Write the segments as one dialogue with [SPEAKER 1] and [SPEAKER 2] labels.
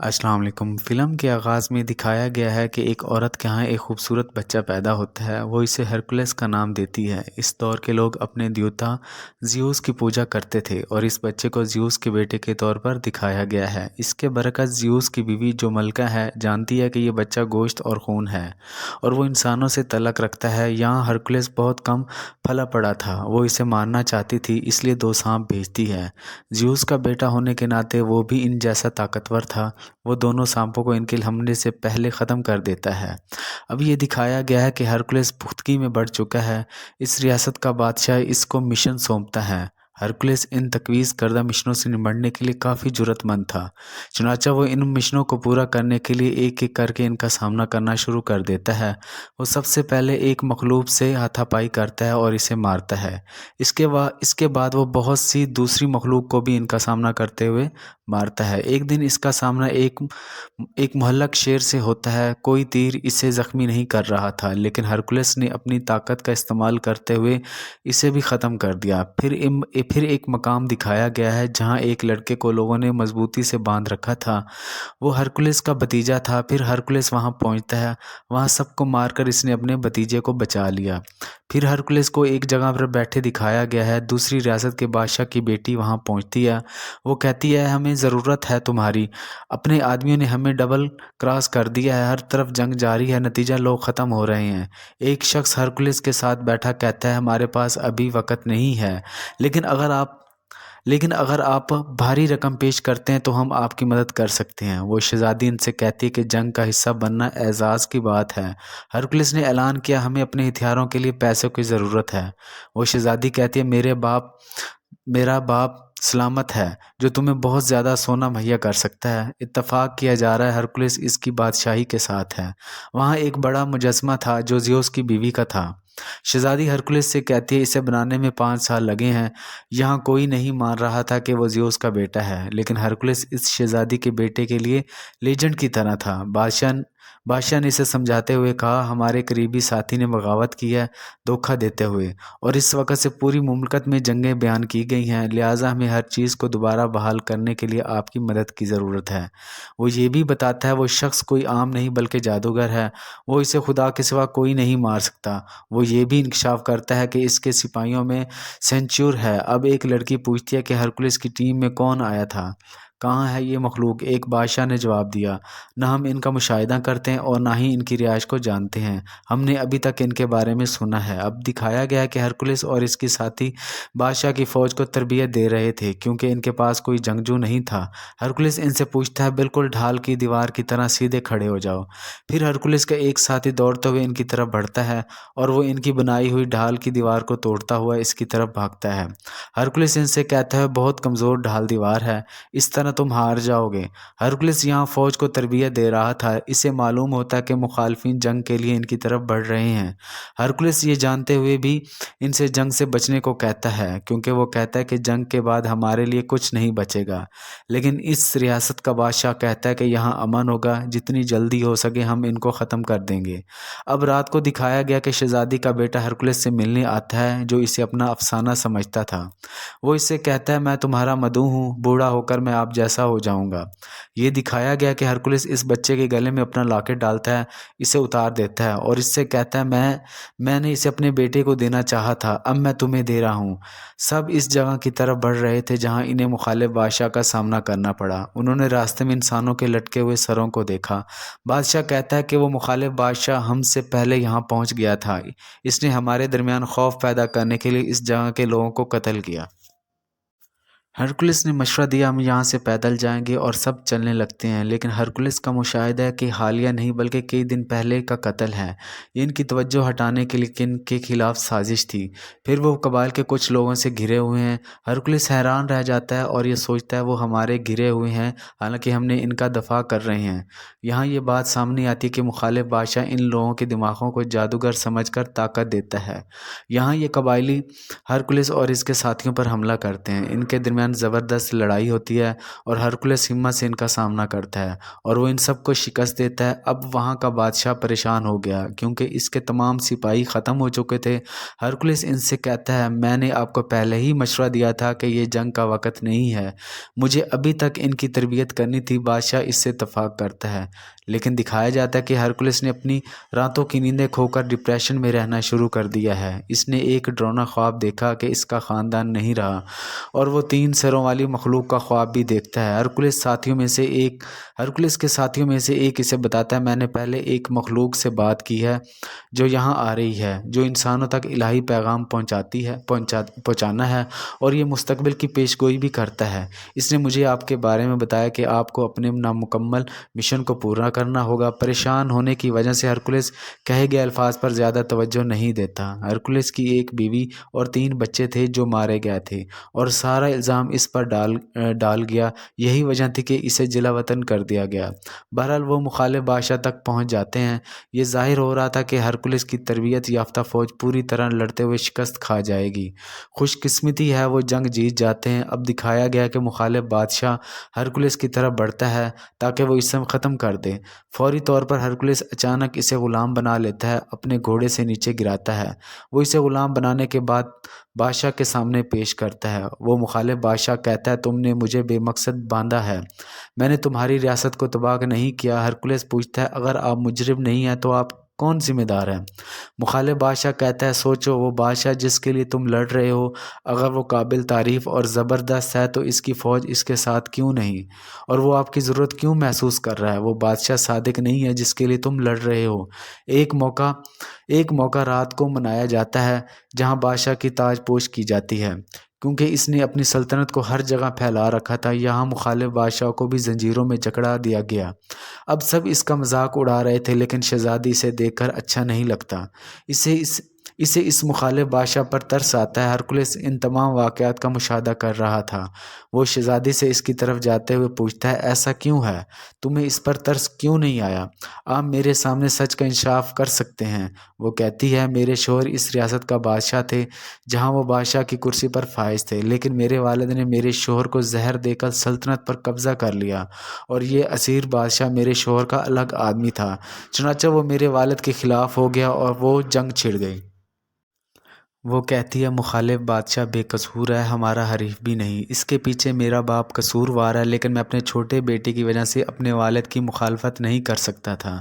[SPEAKER 1] السلام علیکم۔ فلم کے آغاز میں دکھایا گیا ہے کہ ایک عورت کے ہاں ایک خوبصورت بچہ پیدا ہوتا ہے۔ وہ اسے ہرکولس کا نام دیتی ہے۔ اس دور کے لوگ اپنے دیوتا زیوس کی پوجا کرتے تھے اور اس بچے کو زیوس کے بیٹے کے طور پر دکھایا گیا ہے۔ اس کے برعکس زیوس کی بیوی جو ملکہ ہے جانتی ہے کہ یہ بچہ گوشت اور خون ہے اور وہ انسانوں سے تعلق رکھتا ہے۔ یہاں ہرکولس بہت کم پھلا پڑا تھا۔ وہ اسے مارنا چاہتی تھی، اس لیے 2 سانپ بھیجتی ہے۔ زیوس کا بیٹا ہونے کے ناطے وہ بھی ان جیسا طاقتور تھا۔ وہ دونوں سانپوں کو ان کے حملے سے پہلے ختم کر دیتا ہے۔ اب یہ دکھایا گیا ہے کہ ہرکولس پختگی میں بڑھ چکا ہے۔ اس ریاست کا بادشاہ اس کو مشن سونپتا ہے۔ ہرکولس ان تجویز کردہ مشنوں سے نمٹنے کے لیے کافی جرأت مند تھا، چنانچہ وہ ان مشنوں کو پورا کرنے کے لیے ایک ایک کر کے ان کا سامنا کرنا شروع کر دیتا ہے۔ وہ سب سے پہلے ایک مخلوق سے ہاتھا پائی کرتا ہے اور اسے مارتا ہے۔ اس کے بعد وہ بہت سی دوسری مخلوق کو بھی ان کا سامنا کرتے ہوئے مارتا ہے۔ ایک دن اس کا سامنا ایک مہلک شیر سے ہوتا ہے۔ کوئی تیر اسے زخمی نہیں کر رہا تھا، لیکن ہرکولس نے اپنی طاقت کا استعمال کرتے ہوئے اسے بھی ختم کر دیا۔ پھر ایک مقام دکھایا گیا ہے جہاں ایک لڑکے کو لوگوں نے مضبوطی سے باندھ رکھا تھا۔ وہ ہرکولس کا بھتیجا تھا۔ پھر ہرکولس وہاں پہنچتا ہے۔ وہاں سب کو مار کر اس نے اپنے بھتیجے کو بچا لیا۔ پھر ہرکولس کو ایک جگہ پر بیٹھے دکھایا گیا ہے۔ دوسری ریاست کے بادشاہ کی بیٹی وہاں پہنچتی ہے۔ وہ کہتی ہے، ہمیں ضرورت ہے تمہاری۔ اپنے آدمیوں نے ہمیں ڈبل کراس کر دیا ہے۔ ہر طرف جنگ جاری ہے، نتیجہ لوگ ختم ہو رہے ہیں۔ ایک شخص ہرکولس کے ساتھ بیٹھا کہتا ہے، ہمارے پاس ابھی وقت نہیں ہے، لیکن اگر آپ بھاری رقم پیش کرتے ہیں تو ہم آپ کی مدد کر سکتے ہیں۔ وہ شہزادی ان سے کہتی ہے کہ جنگ کا حصہ بننا اعزاز کی بات ہے۔ ہرکولس نے اعلان کیا، ہمیں اپنے ہتھیاروں کے لیے پیسوں کی ضرورت ہے۔ وہ شہزادی کہتی ہے، میرا باپ سلامت ہے جو تمہیں بہت زیادہ سونا مہیا کر سکتا ہے۔ اتفاق کیا جا رہا ہے ہرکولس اس کی بادشاہی کے ساتھ ہے۔ وہاں ایک بڑا مجسمہ تھا جو زیوس کی بیوی کا تھا۔ شہزادی ہرکولس سے کہتی ہے، اسے بنانے میں 5 سال لگے ہیں۔ یہاں کوئی نہیں مان رہا تھا کہ وہ زیوس کا بیٹا ہے، لیکن ہرکولس اس شہزادی کے بیٹے کے لیے لیجنڈ کی طرح تھا۔ بادشاہ نے اسے سمجھاتے ہوئے کہا، ہمارے قریبی ساتھی نے بغاوت کی ہے، دھوکہ دیتے ہوئے، اور اس وقت سے پوری مملکت میں جنگیں بیان کی گئی ہیں، لہٰذا ہمیں ہر چیز کو دوبارہ بحال کرنے کے لیے آپ کی مدد کی ضرورت ہے۔ وہ یہ بھی بتاتا ہے وہ شخص کوئی عام نہیں بلکہ جادوگر ہے، وہ اسے خدا کے سوا کوئی نہیں مار سکتا۔ وہ یہ بھی انکشاف کرتا ہے کہ اس کے سپاہیوں میں سینچور ہے۔ اب ایک لڑکی پوچھتی ہے کہ ہرکولس کی ٹیم میں کون آیا تھا، کہاں ہے یہ مخلوق؟ ایک بادشاہ نے جواب دیا، نہ ہم ان کا مشاہدہ کرتے ہیں اور نہ ہی ان کی رہائش کو جانتے ہیں، ہم نے ابھی تک ان کے بارے میں سنا ہے۔ اب دکھایا گیا ہے کہ ہرکولس اور اس کے ساتھی بادشاہ کی فوج کو تربیت دے رہے تھے کیونکہ ان کے پاس کوئی جنگجو نہیں تھا۔ ہرکولس ان سے پوچھتا ہے، بالکل ڈھال کی دیوار کی طرح سیدھے کھڑے ہو جاؤ۔ پھر ہرکولس کا ایک ساتھی دوڑتے ہوئے ان کی طرف بڑھتا ہے اور وہ ان کی بنائی ہوئی ڈھال کی دیوار کو توڑتا ہوا اس کی طرف بھاگتا ہے۔ ہرکولس ان سے کہتا ہے، بہت کمزور ڈھال دیوار ہے، اس طرح تم ہار جاؤ گے۔ ہرکولس یہاں فوج کو تربیت دے رہا تھا، اسے معلوم ہوتا ہے کہ مخالفین جنگ کے لیے ان کی طرف بڑھ رہے ہیں۔ ہرکولس یہ جانتے ہوئے بھی ان سے جنگ سے بچنے کو کہتا ہے کیونکہ وہ کہتا ہے کہ جنگ کے بعد ہمارے لیے کچھ نہیں بچے گا، لیکن اس ریاست کا بادشاہ کہتا ہے کہ یہاں امن ہوگا، جتنی جلدی ہو سکے ہم ان کو ختم کر دیں گے۔ اب رات کو دکھایا گیا کہ شہزادی کا بیٹا ہرکولس سے ملنے آتا ہے جو اسے اپنا افسانہ سمجھتا تھا۔ وہ اس سے کہتا ہے، میں تمہارا مدعو ہوں، بوڑھا ہو کر میں آپ جیسا ہو جاؤں گا۔ یہ دکھایا گیا کہ ہرکولس اس بچے کے گلے میں اپنا لاکٹ ڈالتا ہے، اسے اتار دیتا ہے اور اس سے کہتا ہے، میں نے اسے اپنے بیٹے کو دینا چاہا تھا، اب میں تمہیں دے رہا ہوں۔ سب اس جگہ کی طرف بڑھ رہے تھے جہاں انہیں مخالف بادشاہ کا سامنا کرنا پڑا۔ انہوں نے راستے میں انسانوں کے لٹکے ہوئے سروں کو دیکھا۔ بادشاہ کہتا ہے کہ وہ مخالف بادشاہ ہم سے پہلے یہاں پہنچ گیا تھا، اس نے ہمارے درمیان خوف پیدا کرنے کے لیے اس جگہ کے لوگوں کو قتل کیا۔ ہرکولس نے مشورہ دیا، ہم یہاں سے پیدل جائیں گے، اور سب چلنے لگتے ہیں، لیکن ہرکولس کا مشاہدہ ہے کہ حالیہ نہیں بلکہ کئی دن پہلے کا قتل ہے۔ یہ ان کی توجہ ہٹانے کے لیے ان کے خلاف سازش تھی۔ پھر وہ قبائل کے کچھ لوگوں سے گھرے ہوئے ہیں۔ ہرکولس حیران رہ جاتا ہے اور یہ سوچتا ہے وہ ہمارے گھرے ہوئے ہیں حالانکہ ہم نے ان کا دفاع کر رہے ہیں۔ یہاں یہ بات سامنے آتی ہے کہ مخالف بادشاہ ان لوگوں کے دماغوں کو جادوگر سمجھ کر طاقت دیتا ہے۔ یہاں یہ قبائلی ہرکولس اور اس کے ساتھیوں پر حملہ کرتے ہیں۔ ان کے درمیان درمیان زبردست لڑائی ہوتی ہے اور ہرکولس ہمت سے ان کا سامنا کرتا ہے اور وہ ان سب کو شکست دیتا ہے۔ اب وہاں کا بادشاہ پریشان ہو گیا کیونکہ اس کے تمام سپاہی ختم ہو چکے تھے۔ ہرکولس ان سے کہتا ہے میں نے آپ کو پہلے ہی مشورہ دیا تھا کہ یہ جنگ کا وقت نہیں ہے، مجھے ابھی تک ان کی تربیت کرنی تھی۔ بادشاہ اس سے اتفاق کرتا ہے، لیکن دکھایا جاتا ہے کہ ہرکولس نے اپنی راتوں کی نیندیں کھو کر ڈپریشن میں رہنا شروع کر دیا ہے۔ اس نے ایک ڈراؤنا خواب دیکھا کہ اس کا خاندان نہیں رہا اور وہ 3 سروں والی مخلوق کا خواب بھی دیکھتا ہے۔ ہرکولس کے ساتھیوں میں سے ایک اسے بتاتا ہے میں نے پہلے ایک مخلوق سے بات کی ہے جو یہاں آ رہی ہے، جو انسانوں تک الہی پیغام پہنچانا ہے اور یہ مستقبل کی پیش گوئی بھی کرتا ہے۔ اس نے مجھے آپ کے بارے میں بتایا کہ آپ کو اپنے نامکمل مشن کو پورا کرنا ہوگا۔ پریشان ہونے کی وجہ سے ہرکولس کہے گئے الفاظ پر زیادہ توجہ نہیں دیتا۔ ہرکولس کی ایک بیوی اور 3 بچے تھے جو مارے گئے تھے اور سارا الزام اس پر ڈال گیا، یہی وجہ تھی کہ اسے جلا وطن کر دیا گیا۔ بہرحال وہ مخالف بادشاہ تک پہنچ جاتے ہیں۔ یہ ظاہر ہو رہا تھا کہ ہرکولس کی تربیت یافتہ فوج پوری طرح لڑتے ہوئے شکست کھا جائے گی۔ خوش قسمتی ہے وہ جنگ جیت جاتے ہیں۔ اب دکھایا گیا کہ مخالف بادشاہ ہرکولس کی طرف بڑھتا ہے تاکہ وہ اسے ختم کر دے۔ فوری طور پر ہرکولس اچانک اسے غلام بنا لیتا ہے، اپنے گھوڑے سے نیچے گراتا ہے۔ وہ اسے غلام بنانے کے بعد بادشاہ کے سامنے پیش کرتا ہے۔ وہ مخالف بادشاہ کہتا ہے تم نے مجھے بے مقصد باندھا ہے، میں نے تمہاری ریاست کو تباہ نہیں کیا۔ ہرکولس پوچھتا ہے اگر آپ مجرم نہیں ہیں تو آپ کون ذمہ دار ہے؟ مخالف بادشاہ کہتا ہے سوچو، وہ بادشاہ جس کے لیے تم لڑ رہے ہو اگر وہ قابل تعریف اور زبردست ہے تو اس کی فوج اس کے ساتھ کیوں نہیں، اور وہ آپ کی ضرورت کیوں محسوس کر رہا ہے؟ وہ بادشاہ صادق نہیں ہے جس کے لیے تم لڑ رہے ہو۔ ایک موقع رات کو منایا جاتا ہے جہاں بادشاہ کی تاج پوش کی جاتی ہے کیونکہ اس نے اپنی سلطنت کو ہر جگہ پھیلا رکھا تھا۔ یہاں مخالف بادشاہ کو بھی زنجیروں میں جکڑا دیا گیا۔ اب سب اس کا مذاق اڑا رہے تھے لیکن شہزادی اسے دیکھ کر اچھا نہیں لگتا۔ اسے اس مخالف بادشاہ پر ترس آتا ہے۔ ہرکولس ان تمام واقعات کا مشاہدہ کر رہا تھا۔ وہ شہزادی سے اس کی طرف جاتے ہوئے پوچھتا ہے ایسا کیوں ہے؟ تمہیں اس پر ترس کیوں نہیں آیا؟ آپ میرے سامنے سچ کا انکشاف کر سکتے ہیں۔ وہ کہتی ہے میرے شوہر اس ریاست کا بادشاہ تھے جہاں وہ بادشاہ کی کرسی پر فائز تھے، لیکن میرے والد نے میرے شوہر کو زہر دے کر سلطنت پر قبضہ کر لیا اور یہ اسیر بادشاہ میرے شوہر کا الگ آدمی تھا، چنانچہ وہ میرے والد کے خلاف ہو گیا اور وہ جنگ چھڑ گئی۔ وہ کہتی ہے مخالف بادشاہ بے قصور ہے، ہمارا حریف بھی نہیں، اس کے پیچھے میرا باپ قصوروار ہے، لیکن میں اپنے چھوٹے بیٹے کی وجہ سے اپنے والد کی مخالفت نہیں کر سکتا تھا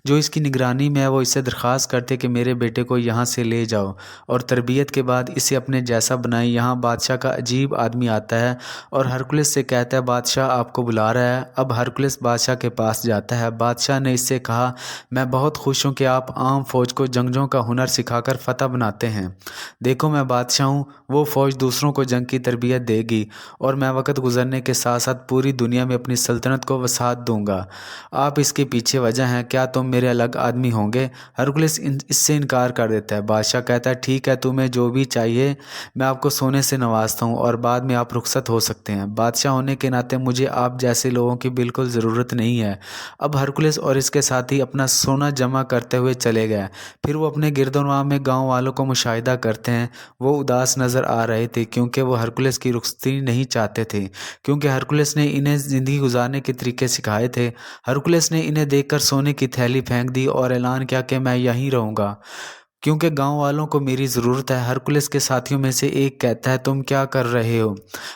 [SPEAKER 1] جو اس کی نگرانی میں ہے۔ وہ اس سے درخواست کرتے کہ میرے بیٹے کو یہاں سے لے جاؤ اور تربیت کے بعد اسے اپنے جیسا بنائیں۔ یہاں بادشاہ کا عجیب آدمی آتا ہے اور ہرکولس سے کہتا ہے بادشاہ آپ کو بلا رہا ہے۔ اب ہرکولس بادشاہ کے پاس جاتا ہے۔ بادشاہ نے اس سے کہا میں بہت خوش ہوں کہ آپ عام فوج کو جنگجوؤں کا ہنر سکھا کر فتح بناتے ہیں۔ دیکھو میں بادشاہ ہوں، وہ فوج دوسروں کو جنگ کی تربیت دے گی اور میں وقت گزرنے کے ساتھ ساتھ پوری دنیا میں اپنی سلطنت کو وسعت دوں گا۔ آپ اس کے پیچھے وجہ ہیں، کیا تم میرے الگ آدمی ہوں گے؟ ہرکولس اس سے انکار کر دیتا ہے۔ بادشاہ کہتا ہے ٹھیک ہے، تمہیں جو بھی چاہیے میں آپ کو سونے سے نوازتا ہوں اور بعد میں آپ رخصت ہو سکتے ہیں۔ بادشاہ ہونے کے ناطے مجھے آپ جیسے لوگوں کی بالکل ضرورت نہیں ہے۔ اب ہرکولس اور اس کے ساتھی اپنا سونا جمع کرتے ہوئے چلے گئے۔ پھر وہ اپنے گرد و نواح میں گاؤں والوں کو مشاہدہ کرتے ہیں۔ وہ اداس نظر آ رہے تھے کیونکہ وہ ہرکولس کی رخصتی نہیں چاہتے تھے، کیونکہ ہرکولس نے انہیں زندگی گزارنے کے طریقے سکھائے تھے۔ ہرکولس نے انہیں دیکھ کر سونے کی تھیلی پھینک دی اور اعلان کیا کہ میں یہیں رہوں گا کیونکہ گاؤں والوں کو میری ضرورت ہے۔ ہرکولس کے ساتھیوں میں سے ایک کہتا ہے تم کیا کر رہے ہو؟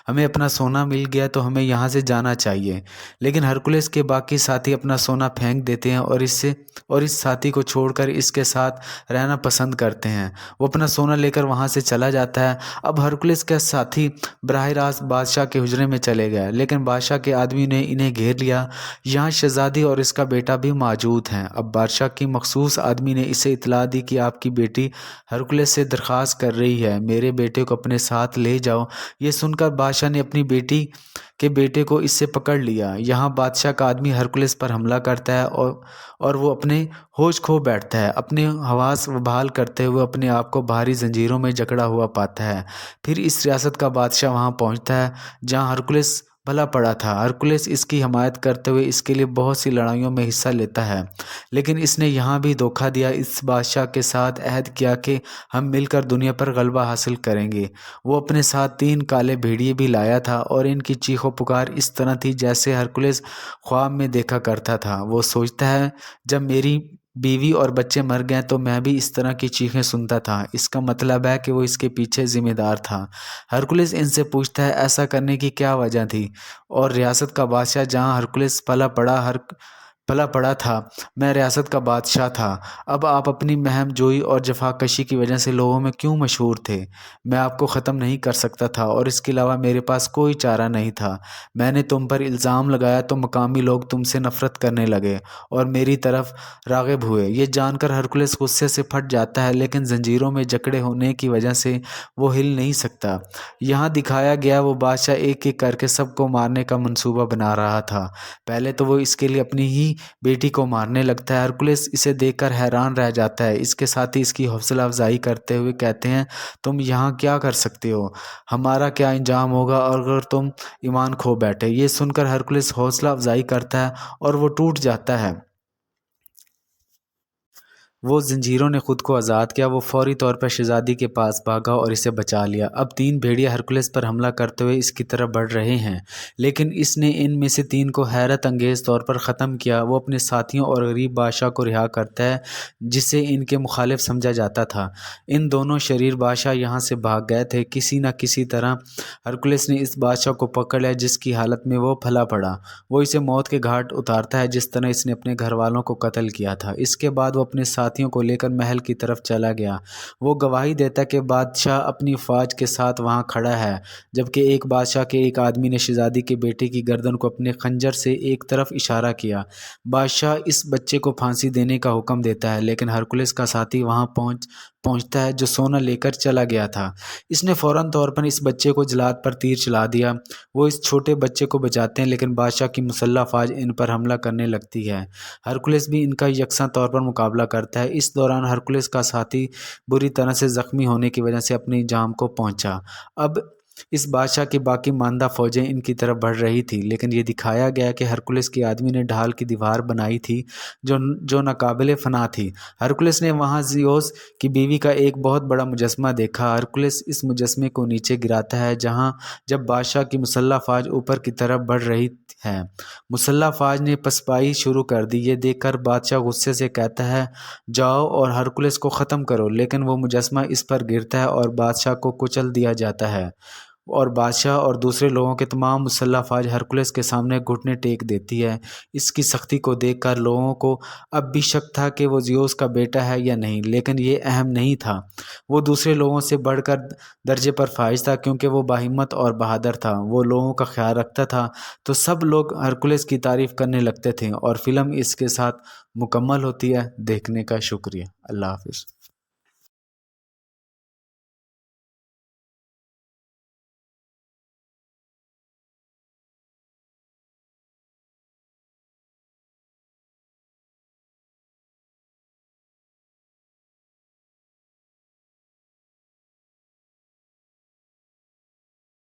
[SPEAKER 1] ہمیں اپنا سونا مل گیا تو ہمیں یہاں سے جانا چاہیے، لیکن ہرکولس کے باقی ساتھی اپنا سونا پھینک دیتے ہیں اور اس ساتھی کو چھوڑ کر اس کے ساتھ رہنا پسند کرتے ہیں۔ وہ اپنا سونا لے کر وہاں سے چلا جاتا ہے۔ اب ہرکولس کے ساتھی براہ راست بادشاہ کے حجرے میں چلے گئے، لیکن بادشاہ کے آدمی نے انہیں گھیر لیا۔ یہاں شہزادی اور اس کا بیٹا بھی موجود ہیں۔ اب بادشاہ کی مخصوص آدمی نے اسے اطلاع دی کہ آپ کی بیٹی ہرکولس سے درخواست کر رہی ہے میرے بیٹے کو اپنے ساتھ لے جاؤ۔ یہ سن کر بادشاہ نے اپنی بیٹی کے بیٹے کو اس سے پکڑ لیا۔ یہاں بادشاہ کا آدمی ہرکولس پر حملہ کرتا ہے اور وہ اپنے ہوش کھو بیٹھتا ہے، اپنے حواس بحال کرتے ہوئے اپنے آپ کو بھاری زنجیروں میں جکڑا ہوا پاتا ہے۔ پھر اس ریاست کا بادشاہ وہاں پہنچتا ہے جہاں ہرکولس بھلا پڑا تھا۔ ہرکولس اس کی حمایت کرتے ہوئے اس کے لیے بہت سی لڑائیوں میں حصہ لیتا ہے، لیکن اس نے یہاں بھی دھوکہ دیا، اس بادشاہ کے ساتھ عہد کیا کہ ہم مل کر دنیا پر غلبہ حاصل کریں گے۔ وہ اپنے ساتھ 3 کالے بھیڑیے بھی لایا تھا اور ان کی چیخ و پکار اس طرح تھی جیسے ہرکولس خواب میں دیکھا کرتا تھا۔ وہ سوچتا ہے جب میری بیوی اور بچے مر گئے تو میں بھی اس طرح کی چیخیں سنتا تھا، اس کا مطلب ہے کہ وہ اس کے پیچھے ذمہ دار تھا۔ ہرکولس ان سے پوچھتا ہے ایسا کرنے کی کیا وجہ تھی، اور ریاست کا بادشاہ جہاں ہرکولس پلا پڑا تھا، میں ریاست کا بادشاہ تھا۔ اب آپ اپنی مہم جوئی اور جفاکشی کی وجہ سے لوگوں میں کیوں مشہور تھے؟ میں آپ کو ختم نہیں کر سکتا تھا اور اس کے علاوہ میرے پاس کوئی چارہ نہیں تھا۔ میں نے تم پر الزام لگایا تو مقامی لوگ تم سے نفرت کرنے لگے اور میری طرف راغب ہوئے۔ یہ جان کر ہرکولس غصے سے پھٹ جاتا ہے، لیکن زنجیروں میں جکڑے ہونے کی وجہ سے وہ ہل نہیں سکتا۔ یہاں دکھایا گیا وہ بادشاہ ایک ایک کر کے سب کو مارنے کا منصوبہ بنا رہا تھا۔ پہلے تو وہ اس کے لیے اپنی ہی بیٹی کو مارنے لگتا ہے۔ ہرکولس اسے دیکھ کر حیران رہ جاتا ہے۔ اس کے ساتھی اس کی حوصلہ افزائی کرتے ہوئے کہتے ہیں تم یہاں کیا کر سکتے ہو، ہمارا کیا انجام ہوگا اگر تم ایمان کھو بیٹھے۔ یہ سن کر ہرکولس حوصلہ افزائی کرتا ہے اور وہ ٹوٹ جاتا ہے۔ وہ زنجیروں نے خود کو آزاد کیا۔ وہ فوری طور پر شہزادی کے پاس بھاگا اور اسے بچا لیا۔ اب 3 بھیڑیے ہرکولس پر حملہ کرتے ہوئے اس کی طرف بڑھ رہے ہیں، لیکن اس نے ان میں سے 3 کو حیرت انگیز طور پر ختم کیا۔ وہ اپنے ساتھیوں اور غریب بادشاہ کو رہا کرتا ہے جسے ان کے مخالف سمجھا جاتا تھا۔ ان دونوں شریر بادشاہ یہاں سے بھاگ گئے تھے۔ کسی نہ کسی طرح ہرکولس نے اس بادشاہ کو پکڑ لیا جس کی حالت میں وہ پھلا پڑا۔ وہ اسے موت کے گھاٹ اتارتا ہے جس طرح اس نے اپنے گھر والوں کو قتل کیا تھا۔ اس کے بعد وہ اپنے ساتھیوں کو لے کر محل کی طرف چلا گیا۔ وہ گواہی دیتا ہے کہ بادشاہ اپنی فوج کے ساتھ وہاں کھڑا ہے، جبکہ ایک بادشاہ کے ایک آدمی نے شہزادی کے بیٹے کی گردن کو اپنے خنجر سے ایک طرف اشارہ کیا۔ بادشاہ اس بچے کو پھانسی دینے کا حکم دیتا ہے، لیکن ہرکولس کا ساتھی وہاں پہنچتا ہے جو سونا لے کر چلا گیا تھا۔ اس نے فوراً طور پر اس بچے کو جلاد پر تیر چلا دیا۔ وہ اس چھوٹے بچے کو بچاتے ہیں، لیکن بادشاہ کی مسلح فوج ان پر حملہ کرنے لگتی ہے۔ ہرکولس بھی ان کا یکساں طور پر مقابلہ کرتا ہے۔ اس دوران ہرکولس کا ساتھی بری طرح سے زخمی ہونے کی وجہ سے اپنے انجام کو پہنچا۔ اب اس بادشاہ کی باقی ماندہ فوجیں ان کی طرف بڑھ رہی تھی، لیکن یہ دکھایا گیا کہ ہرکولس کے آدمی نے ڈھال کی دیوار بنائی تھی جو ناقابل فنا تھی۔ ہرکولس نے وہاں زیوس کی بیوی کا ایک بہت بڑا مجسمہ دیکھا۔ ہرکولس اس مجسمے کو نیچے گراتا ہے جب بادشاہ کی مسلح فوج اوپر کی طرف بڑھ رہی ہے۔ مسلح فوج نے پسپائی شروع کر دی۔ یہ دیکھ کر بادشاہ غصے سے کہتا ہے جاؤ اور ہرکولس کو ختم کرو، لیکن وہ مجسمہ اس پر گرتا ہے اور بادشاہ کو کچل دیا جاتا ہے، اور بادشاہ اور دوسرے لوگوں کے تمام مسلح فوج ہرکولس کے سامنے گھٹنے ٹیک دیتی ہے۔ اس کی سختی کو دیکھ کر لوگوں کو اب بھی شک تھا کہ وہ زیوس کا بیٹا ہے یا نہیں، لیکن یہ اہم نہیں تھا۔ وہ دوسرے لوگوں سے بڑھ کر درجے پر فائز تھا کیونکہ وہ باہمت اور بہادر تھا۔ وہ لوگوں کا خیال رکھتا تھا، تو سب لوگ ہرکولس کی تعریف کرنے لگتے تھے۔ اور فلم اس کے ساتھ مکمل ہوتی ہے۔ دیکھنے کا شکریہ۔ اللہ حافظ۔